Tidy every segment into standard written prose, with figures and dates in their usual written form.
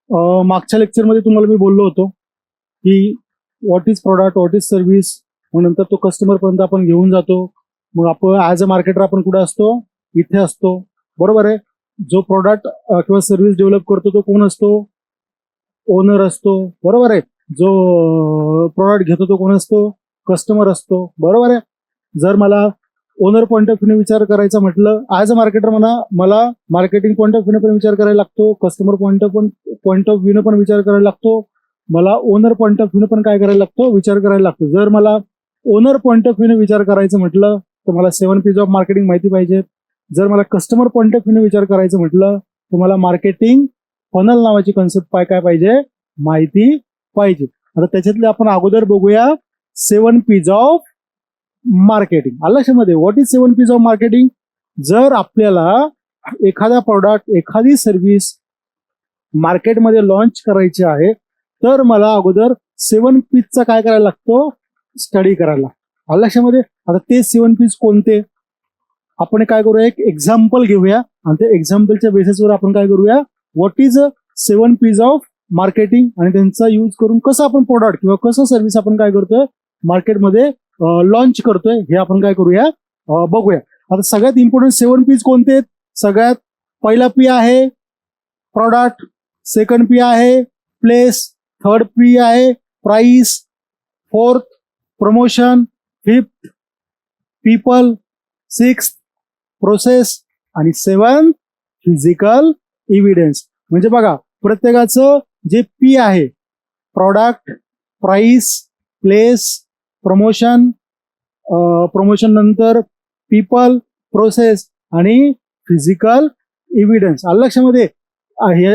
मागच्या लेक्चरमध्ये तुम्हाला मी बोललो होतो की what is product, what is service, मग नंतर तो कस्टमर पर्यंत आपण घेऊन जातो. मग आपण ऍज अ मार्केटर आपण कुठे असतो? इथे असतो. बरोबर आहे. जो प्रॉडक्ट किंवा सर्व्हिस डेव्हलप करतो तो कोण असतो? ओनर असतो. बरोबर आहे. जो प्रॉडक्ट घेतो तो कोण असतो? कस्टमर असतो. बरोबर आहे. जर मला ओनर पॉईंट ऑफ व्ह्यू विचार करायचा म्हटलं, ऍज अ मार्केटर मला मार्केटिंग पॉईंट ऑफ व्ह्यू पण विचार करायला लागतो, कस्टमर पॉईंट ऑफ व्ह्यू पण विचार करायला लागतो, मला ओनर पॉईंट ऑफ व्ह्यू पण काय करायला लागतो? विचार करायला लागतो. जर मला ओनर पॉईंट ऑफ व्ह्यू विचार करायचं म्हटलं तर मला 7 P's ऑफ मार्केटिंग माहिती पाहिजे. जर मला कस्टमर पॉईंट ऑफ व्ह्यू विचार करायचं म्हटलं तर मला मार्केटिंग फनल नावाची कन्सेप्ट काय पाहिजे? माहिती पाहिजे. आता त्याच्यातले आपण अगोदर बघूया 7 P's ऑफ मार्केटिंग. आलं लक्षामध्ये? What is 7 P's of marketing? जर आपल्याला एखादा प्रॉडक्ट, एखादी सर्व्हिस मार्केटमध्ये लॉन्च करायची आहे तर मला अगोदर 7 P's काय करायला लागतो? स्टडी करायला. आलं लक्षामध्ये? आता ते 7 P's कोणते? आपण काय करूया? एक एक्झाम्पल घेऊया आणि त्या एक्झाम्पलच्या बेसिसवर आपण काय करूया? What is 7 P's of marketing आणि त्यांचा यूज करून कसं आपण प्रोडक्ट किंवा कसं सर्व्हिस आपण काय करतोय मार्केटमध्ये लॉन्च करतोय हे आपण काय करूया? बघूया. आता सगळ्यात इम्पॉर्टंट 7 P's कोणते आहेत? सगळ्यात पहिला P आहे प्रॉडक्ट, सेकंड P आहे प्लेस, थर्ड P आहे price, fourth promotion, fifth people, sixth process आणि 7 फिजिकल इव्हिडन्स. म्हणजे बघा प्रत्येकाचं जे P आहे product, price, place, promotion, promotion नंतर पीपल, प्रोसेस आणि फिजिकल इव्हिडन्स. आलं लक्षामध्ये?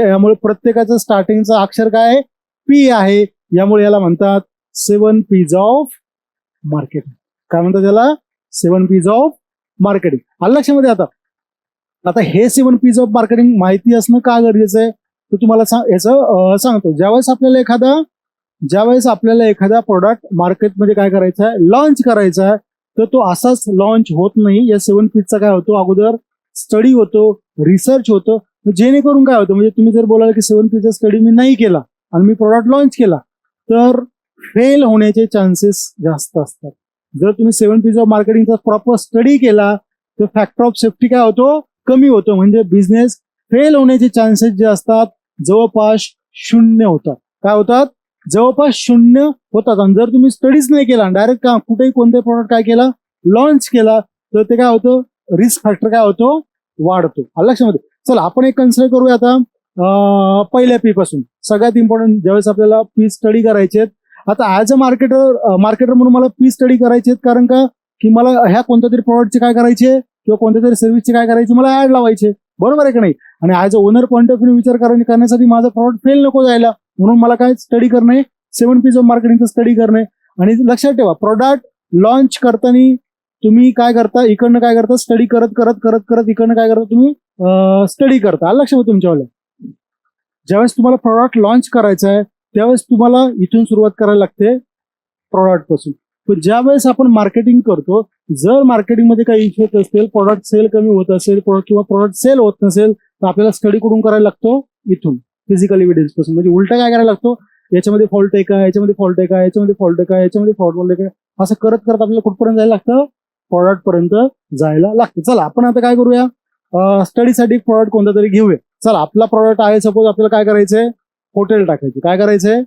यामुळे प्रत्येकाचं स्टार्टिंगचं अक्षर काय आहे? P आहे. यामुळे याला म्हणतात 7 P's ऑफ मार्केटिंग. काय म्हणतात त्याला? 7 P's ऑफ मार्केटिंग. आलं लक्षामध्ये? आता हे 7 P's ऑफ मार्केटिंग माहिती असणं का गरजेचं आहे तर तुम्हाला याचं सांगतो. ज्यावेळेस आपल्याला एखादा प्रोडक्ट मार्केटमध्ये काय करायचा आहे? लॉन्च करायचा आहे तर तो असाच लॉन्च होत नाही. या 7 P'चा काय होतो? अगोदर स्टडी होतो, रिसर्च होतो. जेणेकरून काय होतं? म्हणजे तुम्ही जर बोलाल की 7 P'चा स्टडी मी नाही केला आणि मी प्रोडक्ट लॉन्च केला तर फेल होण्याचे चान्सेस जास्त असतात. जर तुम्ही 7 P's ऑफ मार्केटिंगचा प्रॉपर स्टडी केला तर फॅक्टर ऑफ सेफ्टी काय होतो? कमी होतो. म्हणजे बिझनेस फेल होण्याचे चान्सेस जे असतात जवळपास 0 होतात. काय होतात? जवळपास 0 होतात. आणि जर तुम्ही स्टडीज नाही केला, डायरेक्ट कुठेही कोणते प्रोडक्ट काय केला? लॉन्च केला तर ते काय होतं? रिस्क फॅक्टर काय होतो? वाढतो. आलं लक्षामध्ये? चला आपण एक कन्सिडर करूया आता पहिल्या P पासून. सगळ्यात इम्पॉर्टंट ज्यावेळेस आपल्याला P स्टडी करायचे. आता ऍज अ मार्केटर म्हणून मला P स्टडी करायचे कारण का की मला ह्या कोणत्या तरी प्रोडक्टचे काय करायचे किंवा कोणत्या तरी सर्व्हिसचे काय करायचे? मला ऍड लावायचे. बरोबर आहे का नाही? आणि as a owner point of view विचार करण्यासाठी माझा प्रॉडक्ट फेल नको जायला म्हणून मला काय स्टडी करणे? 7 P's ऑफ मार्केटिंगचं स्टडी करणे. आणि लक्षात ठेवा प्रॉडक्ट लॉन्च करताना तुम्ही काय करता? इकडनं काय करता? स्टडी करत करत करत करत इकडनं काय करता? तुम्ही स्टडी करता. लक्षात तुमच्यावाल्या ज्यावेळेस तुम्हाला प्रॉडक्ट लॉन्च करायचं आहे त्यावेळेस तुम्हाला इथून सुरुवात करायला लागते प्रॉडक्ट पासून. पण ज्या वेळेस आपण मार्केटिंग करतो, जर मार्केटिंगमध्ये काही इश्यू होत असेल, प्रॉडक्ट सेल कमी होत असेल किंवा प्रॉडक्ट सेल होत नसेल तर आपल्याला स्टडी कुठून करायला लागतो? इथून फिजिकल एव्हिडन्स पासून. म्हणजे उलटा काय करायला लागतो? याच्यामध्ये फॉल्ट आहे का? याच्यामध्ये फॉल्ट आहे का? याच्यामध्ये फॉल्ट आहे का? याच्यामध्ये फॉल्ट आहे का? असं करत करत आपल्याला कुठपर्यंत जायला लागतं? प्रॉडक्ट पर्यंत जायला लागतं. चला आपण आता काय करूया? स्टडीसाठी प्रॉडक्ट कोणता तरी घेऊया. चला आपला प्रॉडक्ट आहे, सपोज आपल्याला काय करायचंय? हॉटेल टाकायचे. काय करायचंय?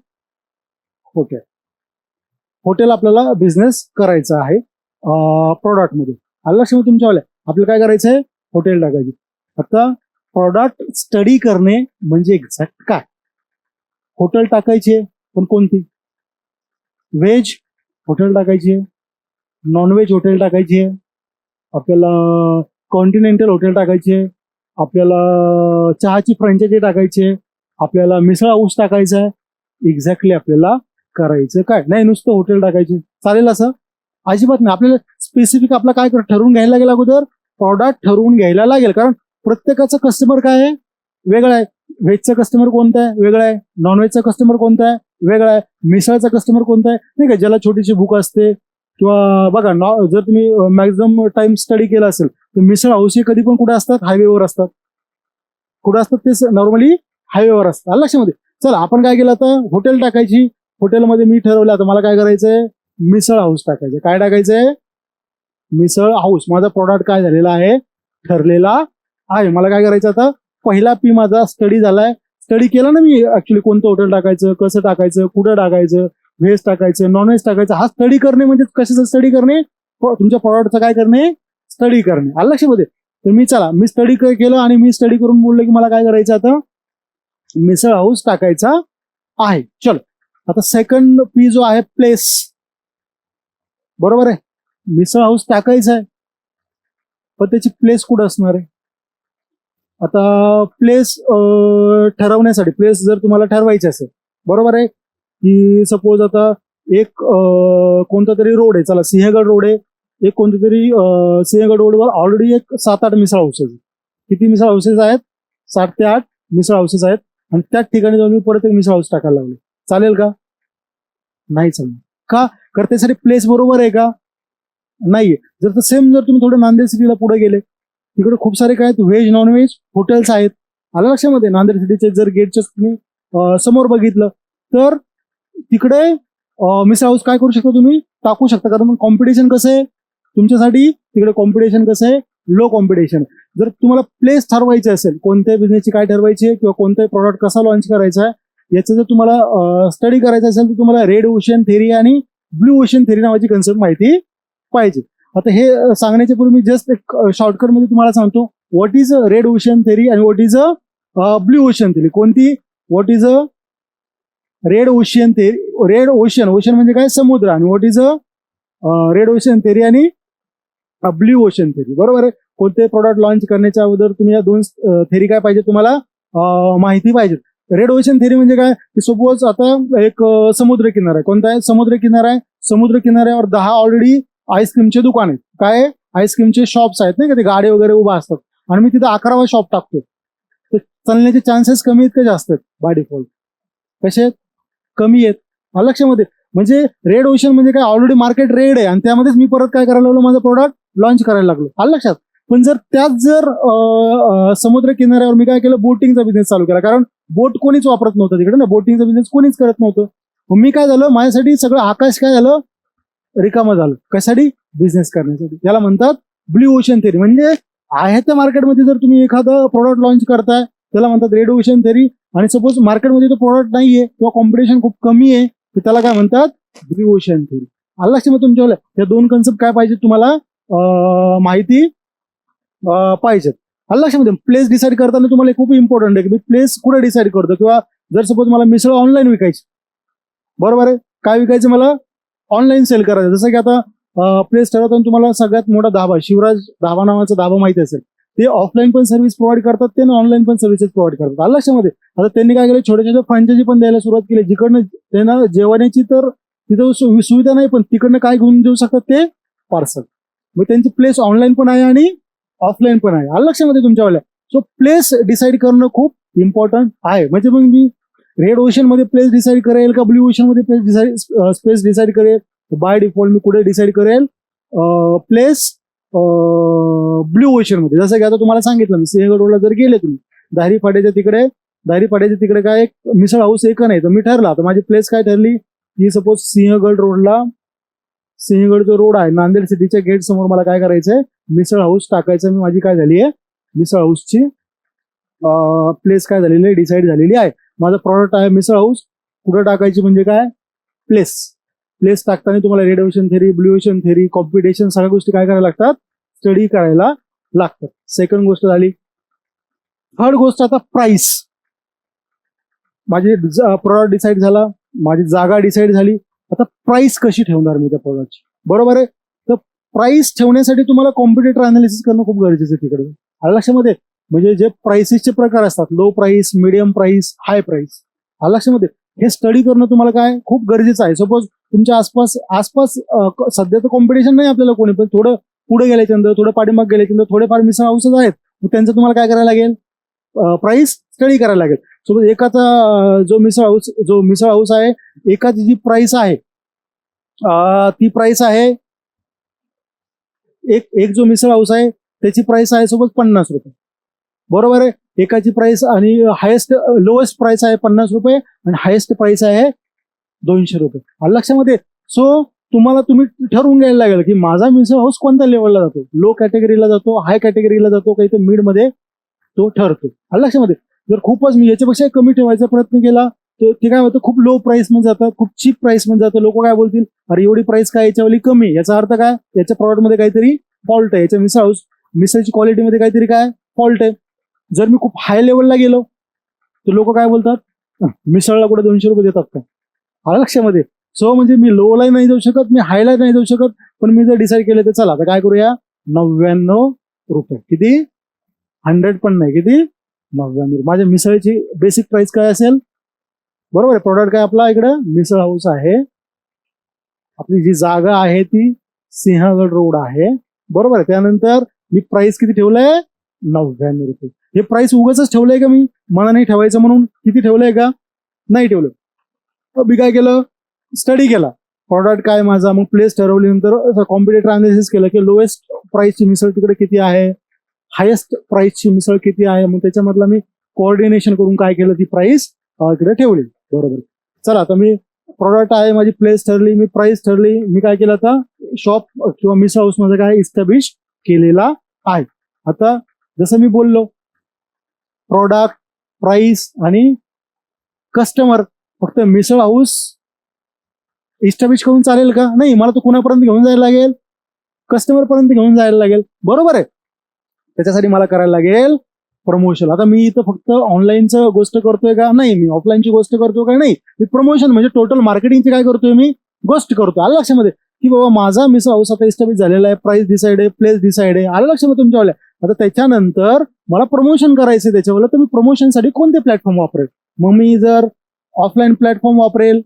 हॉटेल आपल्याला बिझनेस करायचा आहे प्रॉडक्टमध्ये. आलं लक्षामध्ये तुमच्यावाल्या? आपल्याला काय करायचंय? हॉटेल टाकायची. आता प्रॉडक्ट स्टडी करणे म्हणजे एक्झॅक्ट काय? हॉटेल टाकायचे पण कोणती? व्हेज हॉटेल टाकायची, नॉनव्हेज हॉटेल टाकायची, आपल्याला कॉन्टिनेंटल हॉटेल टाकायचे, आपल्याला चहाची फ्रँचायझी टाकायची, आपल्याला मिसळ हाऊस टाकायचं आहे. एक्झॅक्टली आपल्याला करायचं काय? नाही नुसतं हॉटेल टाकायची चालेल असं अजिबात नाही. आपल्याला स्पेसिफिक आपला काय ठरवून घ्यायला लागेल? अगोदर प्रॉडक्ट ठरवून घ्यायला लागेल. कारण प्रत्येकाचं कस्टमर काय आहे? वेगळं आहे. व्हेजचा कस्टमर कोणता आहे? वेगळा आहे. नॉनव्हेजचा कस्टमर कोणता आहे? वेगळा आहे. मिसळचा कस्टमर कोणता आहे? नाही का, ज्याला छोटीशी भूक असते किंवा बघा जर तुम्ही मॅक्झिमम टाइम स्टडी केला असेल तर मिसळ हाऊस हे कधी पण कुठे असतात? हायवेवर असतात. कुठे असतात? ते नॉर्मली हायवेवर असतात. लक्षामध्ये? चला आपण काय केलं आता, हॉटेल टाकायची. हॉटेलमध्ये मी ठरवलं आता मला काय करायचंय, मिसळ हाऊस टाकायचं. काय टाकायचंय, मिसळ हाऊस. माझा प्रॉडक्ट काय झालेला आहे, ठरलेला आहे. मला काय करायचं आता, पहिला पी माझा स्टडी झालाय. स्टडी केला ना मी ऍक्च्युली, कोणतं हॉटेल टाकायचं, कसं टाकायचं, कुठं टाकायचं, व्हेज टाकायचं, नॉन व्हेज टाकायचं. हा स्टडी करणे म्हणजे कशाचं स्टडी करणे, तुमच्या प्रॉडक्टचं काय करणे, स्टडी करणे. आलं लक्षामध्ये. तर मी स्टडी केलं आणि मी स्टडी करून बोललो की मला काय करायचं आता, मिसळ हाऊस टाकायचा आहे. चलो आता सेकंड पी जो आहे, प्लेस. बरोबर आहे, मिसळ हाऊस टाकायचं आहे, पण त्याची प्लेस कुठं असणार आहे. आता प्लेस ठरवण्यासाठी, प्लेस जर तुम्हाला ठरवायची असेल, बरोबर आहे, की सपोज आता एक कोणता तरी रोड आहे, चला सिंहगड रोड आहे, एक कोणती तरी सिंहगड रोडवर ऑलरेडी एक 7-8 मिसळ हाऊसेस. किती मिसळ हाऊसेस आहेत, 7 ते 8 मिसळ हाऊसेस आहेत. आणि त्याच ठिकाणी जाऊन मी परत एक मिसळ हाऊस टाकायला लागलो. चालेल का, नाही चालेल. का, तर त्यासाठी प्लेस बरोबर आहे का, नाहीये. जर सेम जर तुम्ही थोडं नांदेड सिटीला पुढे गेले, तिकडे खूप सारे काय व्हेज नॉन व्हेज हॉटेल्स आहेत. आलं लक्षामध्ये, नांदेड सिटीचे जर गेटच्या तुम्ही समोर बघितलं तर तिकडे मिसळ हाऊस काय करू शकता, तुम्ही टाकू शकता. कारण कॉम्पिटिशन कसं आहे तुमच्यासाठी, तिकडे कॉम्पिटिशन कसं आहे, लो कॉम्पिटिशन. जर तुम्हाला प्लेस ठरवायचे असेल, कोणत्या बिझनेसची काय ठरवायची आहे, किंवा कोणताही प्रॉडक्ट कसा लॉन्च करायचा आहे, याचं जर तुम्हाला स्टडी करायचं असेल तर तुम्हाला रेड ओशन थेरी आणि ब्लू ओशन थेरी नावाची कन्सेप्ट माहिती पाहिजे. आता हे सांगण्याच्या पूर्वी मी जस्ट एक शॉर्टकट मध्ये तुम्हाला सांगतो, what is red ocean theory आणि what is blue ocean theory. कोणती, what is red ocean theory, red ocean, ocean म्हणजे काय, समुद्र, आणि what is red ocean theory आणि ब्ल्यू ओशन थेरी. बरोबर आहे. कोणते प्रोडक्ट लॉन्च करण्याच्या अगोदर तुम्ही या दोन थेरी काय पाहिजे तुम्हाला माहिती पाहिजे. रेड ओशन थेरी म्हणजे काय, सपोज आता एक समुद्र किनारा आहे. कोणता आहे, समुद्र किनारा आहे. समुद्र किनाऱ्यावर 10 ऑलरेडी आईस्क्रीमचे दुकान आहेत. काय, आईस्क्रीमचे शॉप्स आहेत नाही का, ते गाडे वगैरे उभा असतात, आणि मी तिथं 11वा शॉप टाकतो, तर चालण्याचे चान्सेस कमी आहेत का जास्त आहेत, बाय डिफॉल्ट कसे आहेत, कमी आहेत. लक्षामध्ये, म्हणजे रेड ओशन म्हणजे काय, ऑलरेडी मार्केट रेड आहे आणि त्यामध्येच मी परत काय करायला लागलो, माझा प्रोडक्ट लॉन्च करायला लागलो. आलं लक्षात. पण जर त्याच जर समुद्र किनाऱ्यावर मी काय केलं, बोटिंगचा बिझनेस चालू केला, कारण बोट कोणीच वापरत नव्हतं तिकडे ना, बोटिंगचा बिझनेस कोणीच करत नव्हतं. मग मी काय झालं, माझ्यासाठी सगळं आकाश काय झालं, रिकामं झालं. कशासाठी, बिझनेस करण्यासाठी. याला म्हणतात ब्ल्यू ओशन थेरी. म्हणजे आहे त्या मार्केटमध्ये जर तुम्ही एखादा प्रोडक्ट लॉन्च करताय, त्याला म्हणतात रेड ओशन थेरी. आणि सपोज मार्केटमध्ये तो प्रोडक्ट नाहीये किंवा कॉम्पिटिशन खूप कमी आहे, तर त्याला काय म्हणतात, ब्ल्यू ओशन थेरी. आलं लक्षात तुमच्या, या दोन कन्सेप्ट काय पाहिजे तुम्हाला माहिती पाहिजे. आलं लक्षामध्ये. प्लेस डिसाईड करताना तुम्हाला खूप इम्पॉर्टंट आहे की मी प्लेस कुठे डिसाईड करतो. किंवा जर सपोज मला मिसळ ऑनलाईन विकायची, बरोबर आहे, काय विकायचं मला, ऑनलाईन सेल करायचं. जसं की आता प्लेस ठरवताना तुम्हाला सगळ्यात मोठा धाबा, शिवराज धाबा नावाचा धाबा माहिती असेल, ते ऑफलाईन पण सर्व्हिस प्रोव्हाइड करतात, ते ऑनलाईन पण सर्व्हिसेस प्रोव्हाइड करतात. आलं लक्षामध्ये. आता त्यांनी काय केलं, छोट्या छोट्या फ्रँचायझी पण द्यायला सुरुवात केली, जिकडनं त्यांना जेवणाची तर तिथं सुविधा नाही, पण तिकडनं काय घेऊन देऊ शकतात ते, पार्सल. मग त्यांची प्लेस ऑनलाईन पण आहे आणि ऑफलाईन पण आहे. आलं लक्षामध्ये तुमच्यावाल्या. सो प्लेस डिसाईड करणं खूप इम्पॉर्टंट आहे. म्हणजे मग मी रेड ओशन मध्ये प्लेस डिसाईड करेल का ब्ल्यू ओशन मध्ये स्पेस डिसाईड करेल, बाय डिफॉल्ट मी कुठे डिसाईड करेल, प्लेस ब्ल्यू ओशन मध्ये. जसं की आता तुम्हाला सांगितलं मी, सिंहगड रोडला जर गेले तुम्ही, दारी फाट्याच्या तिकडे काय एक मिसळ हाऊस एक नाही, तर मी ठरला, तर माझी प्लेस काय ठरली की सपोज सिंहगड रोडला, सिंहगड जो रोड आहे नांदेड सिटीच्या गेट समोर मला काय करायचंय, मिसळ हाऊस टाकायचं. मी माझी काय झाली आहे, मिसळ हाऊसची प्लेस काय झालेली आहे, डिसाईड झालेली आहे. माझा प्रॉडक्ट आहे मिसळ हाऊस. कुठं टाकायची म्हणजे काय, प्लेस. प्लेस टाकताना तुम्हाला red ocean theory, blue ocean theory, competition, सगळ्या गोष्टी काय करायला लागतात, स्टडी करायला लागतात. सेकंड गोष्ट झाली. थर्ड गोष्ट आता प्राइस. माझी प्रॉडक्ट डिसाईड झाला, माझी जागा डिसाईड झाली. आता प्राइस कशी ठेवणार मी त्या प्रॉडक्टची, बरोबर आहे. तर प्राइस ठेवण्यासाठी तुम्हाला कॉम्पिटिटर अनालिसिस करणं खूप गरजेचं आहे तिकडे. आलं लक्षामध्ये. म्हणजे जे प्राइसेसचे प्रकार असतात, लो प्राइस, मिडियम प्राइस, हाय प्राइस, आलं लक्षामध्ये, हे स्टडी करणं तुम्हाला काय खूप गरजेचं आहे. सपोज तुमच्या आसपास सध्या तर कॉम्पिटिशन नाही आपल्याला कोणी, पण थोडं पुढे गेल्याच्यानंतर, थोडं पाठीमाग गेल्याच्यानंतर थोडेफार मिसळ हाऊसेस आहेत, त्यांचं तुम्हाला काय करायला लागेल, प्राइस स्टडी करायला लागेल. सपोज एकाचा जो मिसळ हाऊस आहे, एकाची जी प्राइस आहे ती प्राइस आहे, एक जो मिसळ हाऊस आहे त्याची प्राइस आहे सोबत 50 रुपये. बरोबर आहे. एकाची प्राइस आणि हायेस्ट लोएस्ट प्राइस आहे 50 रुपये आणि हायेस्ट प्राइस आहे 200 रुपये. आलं लक्षामध्ये. सो तुम्ही ठरवून घ्यायला लागेल की माझा मिसळ हाऊस कोणत्या लेवलला जातो, लो कॅटेगरीला जातो, हाय कॅटेगरीला जातो, काही तर मिड मध्ये तो ठरतो. आलं लक्षामध्ये. जर खूपच मी याच्यापेक्षा कमी ठेवायचा प्रयत्न केला तर ते काय होतं, खूप लो प्राइस मध्ये जातात, खूप चीप प्राइस मध्ये जातं. लोक काय बोलतील, अरे एवढी प्राइस काय याच्यावरली कमी, याचा अर्थ काय, याच्या प्रॉडक्टमध्ये काहीतरी फॉल्ट आहे, याच्या मिसळची क्वालिटीमध्ये काहीतरी काय फॉल्ट आहे. जर मी खूप हाय लेवलला गेलो तर लोक काय बोलतात, मिसळला कुठे 200 रुपये देतात का. आलं लक्षामध्ये. सो म्हणजे मी लोला नाही जाऊ शकत, मी हायला नाही जाऊ शकत, पण मी जर डिसाईड केलं तर चला तर काय करूया, 99 रुपये. किती, 100 पण नाही, किती, 99. माझ्या मिसळची बेसिक प्राइस काय असेल, बरोबर आहे. प्रोडक्ट काय आपला इकडं मिसळ हाऊस आहे, आपली जी जागा आहे ती सिंहगड रोड आहे, बरोबर आहे. त्यानंतर मी प्राइस किती ठेवलंय, 99 रुपये. हे प्राइस उगाच ठेवलंय का, मी मला नाही ठेवायचं म्हणून किती ठेवलंय का, नाही ठेवलं. मी काय केलं, स्टडी केला प्रॉडक्ट काय माझा, मग प्लेस ठरवल्यानंतर कॉम्पिटेटर अनालिसिस केलं की लोएस्ट प्राइसची मिसळ तिकडे किती आहे, हायेस्ट प्राइसची मिसळ किती आहे. मग त्याच्यामधला मी कोऑर्डिनेशन करून काय केलं, ती प्राइस इकडे ठेवली. बरोबर. चला आता मी प्रॉडक्ट आहे, माझी प्लेस ठरली, मी प्राइस ठरली, मी काय केलं आता शॉप किंवा मिसळ हाऊस मध्ये काय इस्टॅब्लिश केलेला आहे. आता जसं मी बोललो, प्रॉडक्ट, प्राइस आणि कस्टमर, फक्त मिसळ हाऊस इस्टॅब्लिश करून चालेल का, नाही. मला तो कुणापर्यंत घेऊन जायला लागेल, कस्टमर पर्यंत घेऊन जायला लागेल, बरोबर आहे. त्याच्यासाठी मला करायला लागेल प्रमोशन. आता मी इथं फक्त ऑनलाईनचं गोष्ट करतोय का, नाही. मी ऑफलाईनची गोष्ट करतोय का, नाही. मी प्रमोशन म्हणजे टोटल मार्केटिंगची काय करतोय, मी गोष्ट करतोय. आलं लक्षामध्ये की बाबा माझा मिसळ हाऊस आता इस्टॅब्लिश झालेला आहे, प्राइस डिसाइड आहे, प्लेस डिसाइड आहे. आलं लक्षामध्ये तुमच्यावाल्या. आता त्याच्यानंतर मला प्रमोशन करायचं त्याच्यावर, तर मी प्रमोशनसाठी कोणते प्लॅटफॉर्म वापरेल. मग मी जर ऑफलाईन प्लॅटफॉर्म वापरेल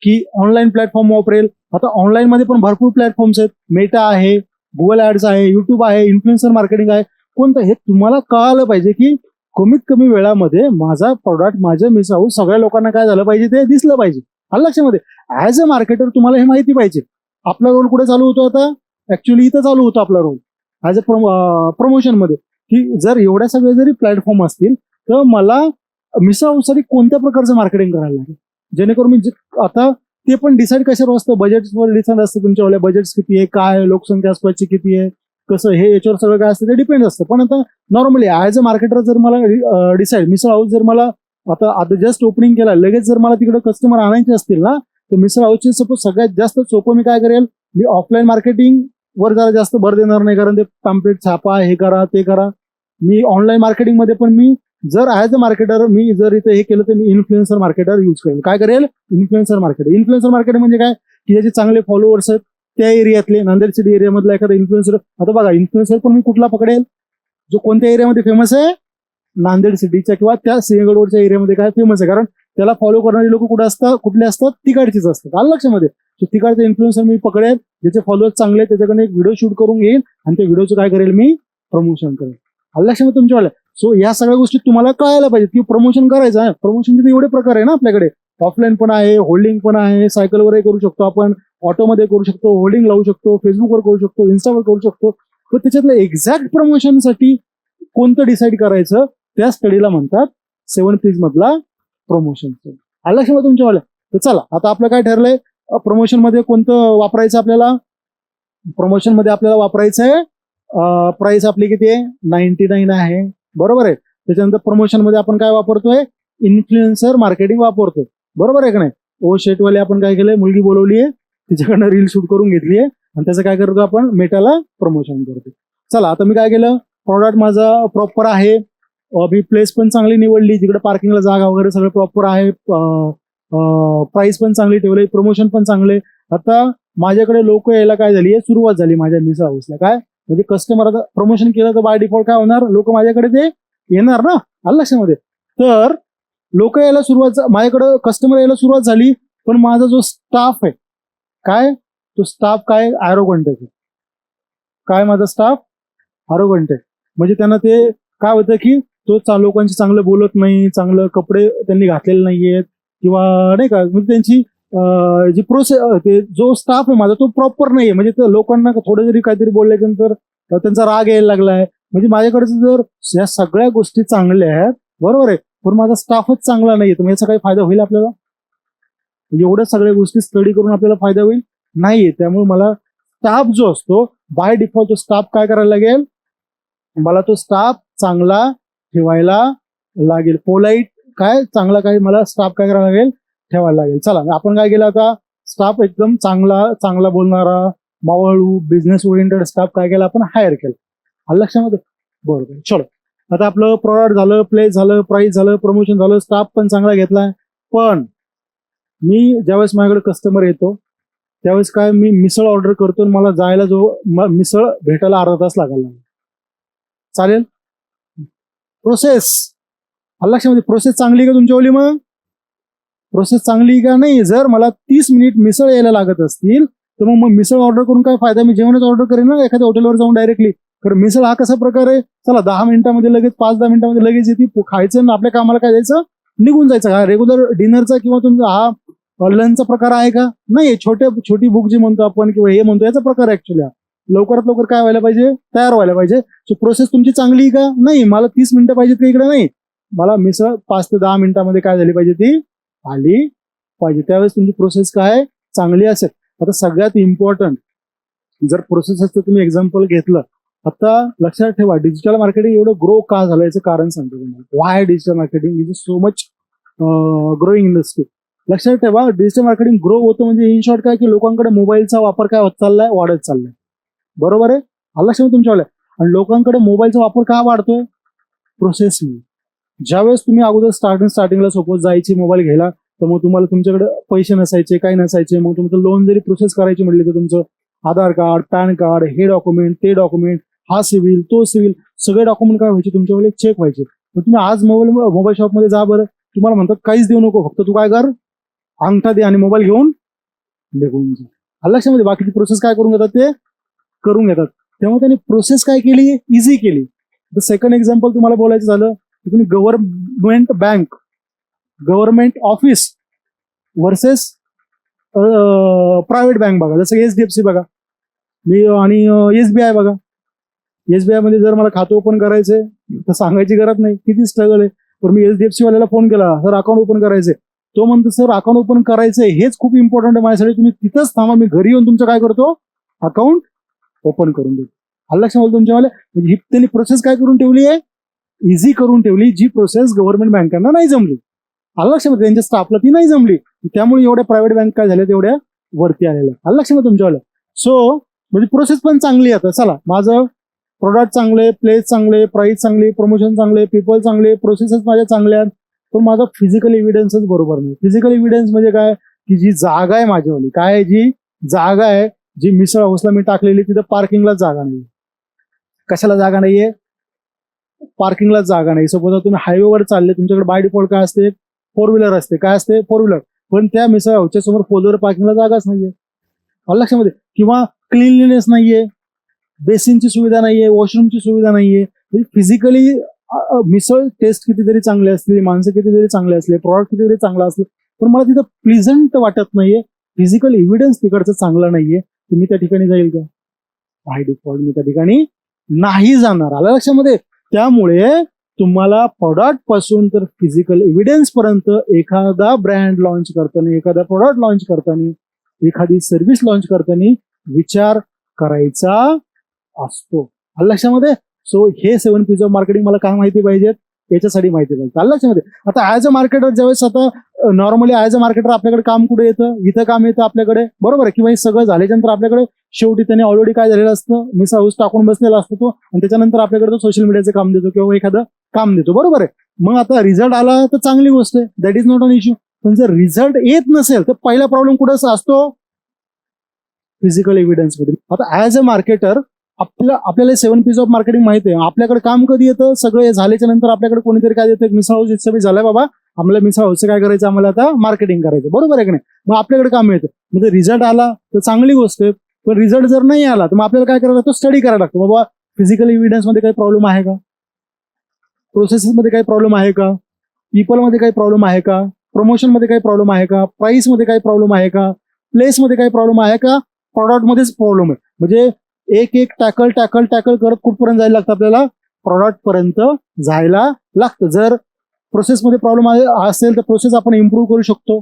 की ऑनलाईन प्लॅटफॉर्म वापरेल. आता ऑनलाईन मध्ये पण भरपूर प्लॅटफॉर्म्स आहेत, मेटा आहे, गुगल ऍड्स आहे, युट्यूब आहे, इन्फ्लुएन्सर मार्केटिंग आहे. कोणतं हे तुम्हाला कळालं पाहिजे की कमीत कमी वेळामध्ये माझा प्रॉडक्ट, माझं मिसळ हाऊस सगळ्या लोकांना काय झालं पाहिजे, ते दिसलं पाहिजे. आलं लक्षामध्ये. ऍज अ मार्केटर तुम्हाला हे माहिती पाहिजे. आपला रोल कुठे चालू होतो, आता ऍक्च्युअली इथं चालू होतो आपला रोल ऍज अ प्रमोशन मध्ये, की जर एवढ्या सगळे जरी प्लॅटफॉर्म असतील तर मला मिसळ हाऊससाठी कोणत्या प्रकारचं मार्केटिंग करायला लागेल, जेणेकरून मी आता ते पण डिसाईड कशावर असतं, बजेटवर डिसाईड असतं. तुमच्यावाल्या बजेट किती आहे, काय लोकसंख्या आसपासची किती आहे, कसं, हे याच्यावर सगळं काय असतं ते डिपेंड असतं. पण आता नॉर्मली ऍज अ मार्केटर जर मला डिसाईड, मिसळ हाऊस जर मला आता जस्ट ओपनिंग केला, लगेच जर मला तिकडे कस्टमर आणायचे असतील ना, तर मिसळ हाऊसचे सपोज सगळ्यात जास्त सोपं मी काय करेल, मी ऑफलाईन मार्केटिंग वर जरा जास्त भर देणार नाही, कारण ते पॅम्पलेट छापा, हे करा ते करा. मी ऑनलाईन मार्केटिंग मध्ये पण मी जर ऍज अ मार्केटर मी जर इथे हे केलं तर मी इन्फ्लुएन्सर मार्केटर यूज करेल. काय करेल, इन्फ्लुएन्सर मार्केटर. इन्फ्लुएन्सर मार्केटिंग म्हणजे काय, की ज्याचे चांगले फॉलोअर्स आहेत, त्या एरियातले, नांदेड सिटी एरियामधला एखादा इन्फ्लुएन्सर. आता बघा, इन्फ्लुएन्सर पण मी कुठला पकडेल, जो कोणत्या एरियामध्ये फेमस आहे, नांदेड सिटीच्या किंवा त्या सिंहगडवरच्या एरियामध्ये काय फेमस आहे, कारण त्याला फॉलो करणारे लोक कुठे असतात, कुठले असतात, तिकडचीच असतात. आलं लक्षामध्ये. तिकडचे इन्फ्लुएन्सर मी पकडेल, ज्याचे फॉलोअर्स चांगले आहेत, त्याच्याकडे एक व्हिडिओ शूट करून घेईल आणि त्या व्हिडिओचं काय करेल, मी प्रमोशन करेल. आलं लक्षामध्ये तुमच्यावाल्या. सो या सगळ्या गोष्टी तुम्हाला कळायला पाहिजे की प्रमोशन करायचं आहे. प्रमोशनचे एवढे प्रकार आहे ना आपल्याकडे, ऑफलाईन पण आहे, होल्डिंग पण आहे, सायकलवरही करू शकतो आपण, ऑटोमध्ये करू शकतो, होल्डिंग लावू शकतो, फेसबुकवर करू शकतो, इन्स्टावर करू शकतो. पण त्याच्यातलं एक्झॅक्ट प्रमोशनसाठी कोणतं डिसाईड करायचं, त्या स्टडीला म्हणतात 7 P's मधला प्रमोशन. आलं लक्षामध्ये तुमच्यावाल्या. तर चला आता आपलं काय ठरलंय, प्रमोशन मध्ये कोणतं वापरायचं आपल्याला. प्रमोशन मध्ये आपल्याला वापरायचं आहे, प्राइस आपली किती आहे, 99 आहे, बरोबर आहे. त्याच्यानंतर प्रमोशन मध्ये आपण काय वापरतोय, इन्फ्लुएन्सर मार्केटिंग वापरतोय, बरोबर आहे का नाही. ओ शेटवाले आपण काय केलंय, मुलगी बोलवली आहे, तिच्याकडनं रील शूट करून घेतली आहे आणि त्याचं काय करतो आपण, मेटाला प्रमोशन करतो. चला आता मी काय केलं, प्रॉडक्ट माझा प्रॉपर आहे, मी प्लेस पण चांगली निवडली, जिकडे पार्किंगला जागा वगैरे सगळं प्रॉपर आहे, प्राइस पण चांगली ठेवली, प्रमोशन पण चांगले. आता माझ्याकडे लोक यायला काय झाली, सुरुवात झाली माझ्या मिसळ हाऊसला. काय म्हणजे कस्टमर आता प्रमोशन केलं तर बाय डिफॉल्ट काय होणार, लोक माझ्याकडे ते येणार ना. आलं लक्षामध्ये. तर लोक यायला सुरुवात, माझ्याकडे कस्टमर यायला सुरुवात झाली, पण माझा जो स्टाफ आहे, काय तो स्टाफ काय ॲरोगंट आहे. काय माझा स्टाफ ॲरोगंट आहे, म्हणजे त्यांना ते काय होतं की तो लोकांशी चांगलं बोलत नाही, चांगलं कपडे त्यांनी घातलेले नाहीयेत किंवा नाही का, म्हणजे त्यांची जी प्रोसेस, ते जो स्टाफ आहे माझा तो प्रॉपर नाहीये. म्हणजे लोकांना थोडं जरी काहीतरी बोलल्यानंतर त्यांचा राग यायला लागलाय, म्हणजे माझ्याकडे जर या सगळ्या गोष्टी चांगल्या आहेत, बरोबर आहे, पण माझा स्टाफच चांगला नाहीये, तर मग याचा काही फायदा होईल आपल्याला? एवढ्या सगळ्या गोष्टी स्टडी करून आपल्याला फायदा होईल नाहीये. त्यामुळे मला स्टाफ जो असतो बाय डिफॉल्ट तो स्टाफ काय करायला लागेल, मला तो स्टाफ चांगला ठेवायला लागेल. पोलाईट काय चांगला काय मला स्टाफ काय करायला लागेल, ठेवायला लागेल. चला आपण काय केलं आता, स्टाफ एकदम चांगला बोलणारा, मावळू, बिझनेस ओरिएंटेड स्टाफ काय केला आपण, हायर केला. आलं लक्षामध्ये? बरोबर. चलो आता आपलं प्रॉडक्ट झालं, प्लेस झालं, प्राइस झालं, प्रमोशन झालं, स्टाफ पण चांगला घेतलाय. पण मी ज्यावेळेस माझ्याकडे कस्टमर येतो त्यावेळेस काय, मी मिसळ ऑर्डर करतो आणि मला जायला मिसळ भेटायला अर्धा तास लागायला, चालेल? प्रोसेस लक्षामध्ये, प्रोसेस चांगली आहे का तुमच्यावाली? मग प्रोसेस चांगली का नाही? जर मला 30 मिनिट मिसळ यायला लागत असतील तर मग मिसळ ऑर्डर करून काय फायदा, मी जेवणच ऑर्डर करेन ना एखाद्या हॉटेलवर जाऊन डायरेक्टली. कारण मिसळ हा कसा प्रकार आहे, चला 10 मिनिटामध्ये लगेच, 5-10 मिनिटामध्ये लगेच येते, खायचं आपल्या कामाला काय जायचं, निघून जायचं. हा रेग्युलर डिनरचा किंवा तुमचा हा लंचचा प्रकार आहे का? नाही. छोटी बुक जी म्हणतो आपण किंवा हे म्हणतो याचा प्रकार ऍक्च्युअली लवकरात लवकर काय व्हायला पाहिजे, तयार व्हायला पाहिजे. सो प्रोसेस तुमची चांगली आहे का? नाही. मला 30 मिनिटं पाहिजेत का इकडे? नाही. मला मिसळ 5 ते 10 मिनिटामध्ये काय झाली पाहिजे, ती आली पाहिजे. त्यावेळेस तुमची प्रोसेस काय चांगली असेल. आता सगळ्यात इम्पॉर्टंट जर प्रोसेसचं तुम्ही एक्झाम्पल घेतलं, आता लक्षात ठेवा डिजिटल मार्केटिंग एवढं ग्रो का झालं याचं कारण सांगतो तुम्हाला. Y digital marketing is so much growing industry. लक्षात ठेवा डिजिटल मार्केटिंग ग्रो होतं म्हणजे इन शॉर्ट काय की लोकांकडे मोबाईलचा वापर काय होत चाललाय, वाढत चाललाय. बरोबर आहे? लक्षात तुमच्यावाला. आणि लोकांकडे मोबाईलचा वापर का वाढतोय? प्रोसेसनी. ज्यावेळेस तुम्ही अगोदर स्टार्टिंगला सपोज जायची मोबाईल घ्यायला, तर मग तुम्हाला तुमच्याकडे पैसे नसायचे, काही नसायचे. मग तुमचं लोन जरी प्रोसेस करायची म्हटली तर तुमचं आधार कार्ड, पॅन कार्ड, हे डॉक्युमेंट, ते डॉक्युमेंट, हा सिव्हिल, तो सिव्हिल, सगळे डॉक्युमेंट काय व्हायचे तुमच्याकडे, चेक व्हायचे. मग तुम्ही आज मोबाईल शॉपमध्ये जा बरं, तुम्हाला म्हणतात काहीच देऊ नको, फक्त तू काय कर, अंगठा दे आणि मोबाईल घेऊन निघून जा. लक्षामध्ये बाकीची प्रोसेस काय करून घेतात, ते करून घेतात. तेव्हा त्यांनी प्रोसेस काय केली, इझी केली. द सेकंड एक्झाम्पल तुम्हाला बोलायचं झालं, तुम्ही government bank, government office versus private bank बघा. जसं एचडीएफसी बघा, मी आणि एसबीआय बघा. एसबीआय मध्ये जर मला खातं ओपन करायचंय तर सांगायची गरज नाही, किती स्ट्रगल आहे. पण मी एचडीएफसी वाल्याला फोन केला, सर अकाउंट ओपन करायचंय, तो म्हणतो सर अकाउंट ओपन करायचंय हेच खूप इम्पॉर्टंट आहे माझ्यासाठी, तुम्ही तिथंच थांबा, मी घरी येऊन तुमचं काय करतो, अकाउंट ओपन करून देतो. लक्षात तुमच्यावाले. म्हणजे ही त्यांनी प्रोसेस काय करून ठेवली आहे, इझी करून ठेवली, जी प्रोसेस गव्हर्नमेंट बँकांना नाही जमली. लक्षामध्ये त्यांच्या स्टाफला ती नाही जमली, त्यामुळे एवढ्या प्रायव्हेट बँक काय झाल्या तेवढ्या वरती आलेल्या. लक्षामध्ये तुमच्यावाल्या. सो म्हणजे प्रोसेस पण चांगली आहे. आता चला माझं प्रोडक्ट चांगले, प्लेस चांगले, प्राइस चांगली, प्रमोशन चांगले, पीपल चांगले, प्रोसेसेस माझ्या चांगल्या आहेत, पण माझा फिजिकल एव्हिडन्सच बरोबर नाही. फिजिकल एव्हिडन्स म्हणजे काय की जी जागा आहे माझ्यावाली, काय जी जागा आहे, जी मिसळ हाऊसला मी टाकलेली तिथं पार्किंगलाच जागा नाही. कशाला जागा नाहीये, पार्किंगलाच जागा नाही. सपोज तुम्ही हायवेवर चालले, तुमच्याकडे बाय डिफॉल्ट काय असते, 4 व्हीलर असते. काय असते, 4 व्हीलर. पण त्या मिसळ हाऊसच्या समोर 4 व्हीलर पार्किंगला जागाच नाहीये. लक्षामध्ये. किंवा क्लीनलीनेस नाहीये, बेसिनची सुविधा नाहीये, वॉशरूमची सुविधा नाहीये. म्हणजे फिजिकली मिसळ टेस्ट किती जरी चांगले असले, माणसं किती जरी चांगले असले, प्रॉडक्ट किती जरी चांगला असले, पण मला तिथं प्लिझंट वाटत नाहीये, फिजिकल एव्हिडन्स तिकडचं चांगलं नाहीये, तर मी त्या ठिकाणी जाईल का? बाय डिफॉल्ट मी त्या ठिकाणी नाही जाणार. आलं लक्षामध्ये. त्यामुळे तुम्हाला प्रोडक्ट पासून तर फिजिकल एव्हिडन्स पर्यंत एखादा ब्रँड लॉन्च करताना, एखादा प्रोडक्ट लॉन्च करताना, एखादी सर्व्हिस लॉन्च करताना विचार करायचा असतो. लक्षामध्ये. सो हे 7 P's ऑफ मार्केटिंग मला काय माहिती पाहिजेत, याच्यासाठी माहिती पाहिजे. लक्षामध्ये. आता ऍज अ मार्केटर ज्यावेळेस आता नॉर्मली ॲज अ मार्केटर आपल्याकडे काम कुठे येतं, इथं काम येतं आपल्याकडे, बरोबर आहे. किंवा हे सगळं झाल्यानंतर आपल्याकडे शेवटी त्याने ऑलरेडी काय झालेलं असतं, मिसळ हाऊस टाकून बसलेला असतो तो, आणि त्याच्यानंतर आपल्याकडे तो सोशल मीडियाचं काम देतो किंवा एखादं काम देतो, बरोबर आहे. मग आता रिझल्ट आला तर चांगली गोष्ट आहे, that is not an issue. पण जर रिझल्ट येत नसेल तर पहिला प्रॉब्लेम कुठं असतो, फिजिकल एव्हिडन्स मध्ये. आता ऍज अ मार्केटर आपल्याला 7 P's ऑफ मार्केटिंग माहिती आहे. आपल्याकडे काम कधी येतं, सगळं झाल्याच्या नंतर आपल्याकडे कोणीतरी काय देतं, मिसळ हाऊस इच्छा झालाय बाबा, आम्हाला मिसळ हाऊसचं काय करायचं, आम्हाला आता मार्केटिंग करायचं, बरोबर आहे की नाही. मग आपल्याकडे काम येतं. म्हणजे रिझल्ट आला तर चांगली गोष्ट आहे, पण रिझल्ट जर नाही आला तर मग आपल्याला काय करायला लागतं, स्टडी करायला लागतो. बाबा फिजिकल एव्हिडन्स मध्ये काही प्रॉब्लेम आहे का, प्रोसेसेस मध्ये काही प्रॉब्लेम आहे का, पीपल मध्ये काही प्रॉब्लेम आहे का, प्रमोशन मध्ये काही प्रॉब्लेम आहे का, प्राइस मध्ये काही प्रॉब्लेम आहे का, प्लेस मध्ये काही प्रॉब्लेम आहे का, प्रॉडक्ट मध्येच प्रॉब्लेम आहे. म्हणजे एक टॅकल करत कुठपर्यंत जायला लागतं आपल्याला, प्रॉडक्ट पर्यंत जायला लागतं. जर प्रोसेसमध्ये प्रॉब्लेम असेल तर प्रोसेस आपण इम्प्रूव्ह करू शकतो.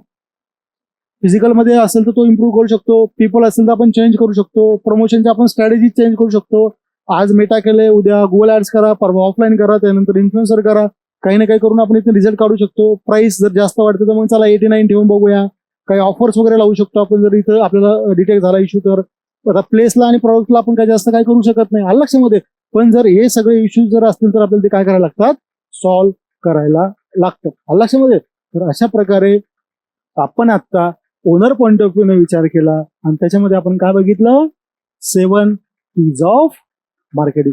फिजिकल मध्ये असेल तर तो इम्प्रूव्ह करू शकतो. पीपल असेल तर आपण चेंज करू शकतो. प्रमोशनची आपण स्ट्रॅटेजी चेंज करू शकतो. आज मेटा केलंय, उद्या गुगल ऍड्स करा, परवा ऑफलाईन करा, त्यानंतर इन्फ्लुएन्सर करा. काही ना काही करून आपण इथे रिझल्ट काढू शकतो. प्राइस जर जास्त वाटतं तर मग चला 89 ठेवून बघूया. काही ऑफर्स वगैरे लावू शकतो आपण जर इथं आपल्याला डिटेक्ट झाला इश्यू तर. आता प्लेसला आणि प्रॉडक्टला आपण काही जास्त काय करू शकत नाही, आलं लक्षामध्ये. पण जर हे सगळे इश्यूज जर असतील तर आपल्याला ते काय करायला लागतात, सॉल्व्ह करायला लागतं, आलं लक्षामध्ये. तर अशा प्रकारे आपण आता ओनर पॉइंट ऑफ व्ह्यू ने विचार केला आणि त्याच्यामध्ये आपण काय बघितलं, 7 P's ऑफ मार्केटिंग.